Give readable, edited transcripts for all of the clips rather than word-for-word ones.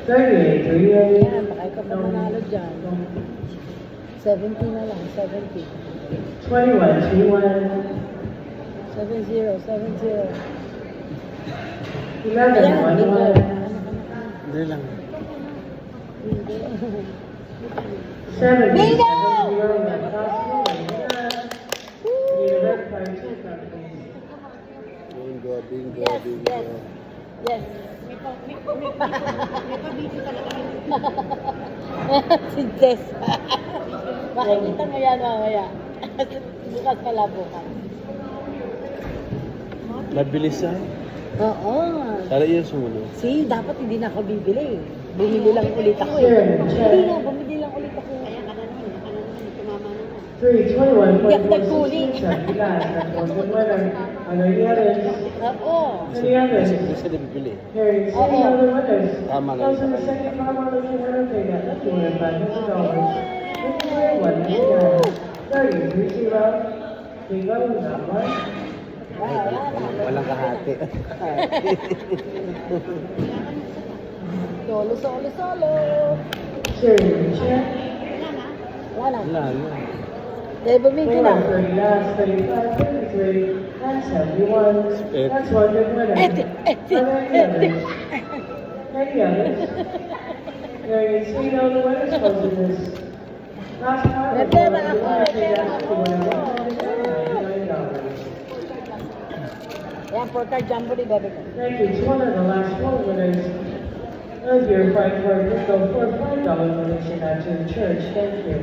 38, 38. Yan, baka ikaw pa manalo dyan. 70 na lang, 70. 21, 21. 70, 70. 11, Ayan, 11. Hindi lang. Bingo. 70, Bingo! 70. That's possible. Need a red card, too, please. Bingo, bingo, Yes, bingo. yes. Yes. Si Jess. Makikita mo yan mamaya. Bukas pala bukas. Mabilisan. Oo. Sana yun sumunod. See, dapat hindi na ako bibili. Bumili lang ulit ako. Sure, sure. Hindi na, bumili lang ulit ako. Kaya ka na naman, tumama na. 3, 21, Hindi ako nagkuling. 44, 66. That's one good winner. Ano yung others? Oo. Ano yung others? Hindi sila bibili. Carrie, see the other winners. Tama lang. Those in the second round are looking winner. They got lucky winner, $500. This way, one, $99. 30, 3-0. Bingo, that one. Walang kahati. Solo, solo, solo. Sure, check. Wala na. Wala na. Dahil bumili na. 30 last, 35, 33, and 71. That's one good winner. Ete. Any others? There you see, the winners close to this. Last part, May pera ako, may pera ako. Yan, Porta Jamboree, bebe ko. Thank you. It's one of the last four winners of your Fight for Bingo for $5 donation out to the church. Thank you.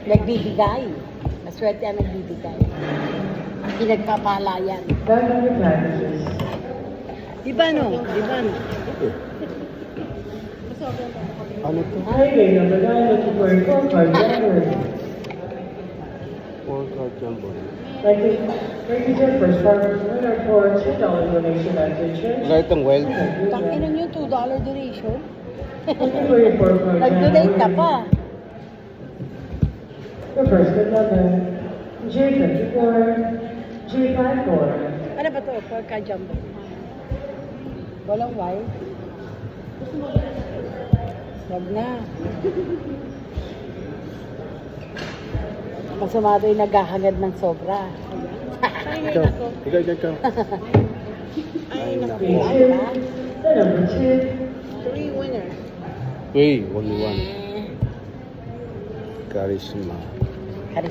Nagbibigay. Maswerte ang nagbibigay. Hindi nagpapahalayan. Back on your packages. Diba no? Diba no? Ano to? Highway number 9 looking for a 4-card January. 4-card jumbo. Thank you. Thank you, Jeff, for sponsoring winner for a $2 donation out to the church. Wala itong wild. Takinan nyo, $2 donation. Looking for your 4-card Nag-donate ka pa. The first good number, J54, J54. Ano ba to? Porca Jumbo. Walang wild. Wag na. Masama ito yung naghahangad ng sobra. Ikaw. Ikaw. Ay, naku. The number 2, 3 winner. Wait, only one. Charisma.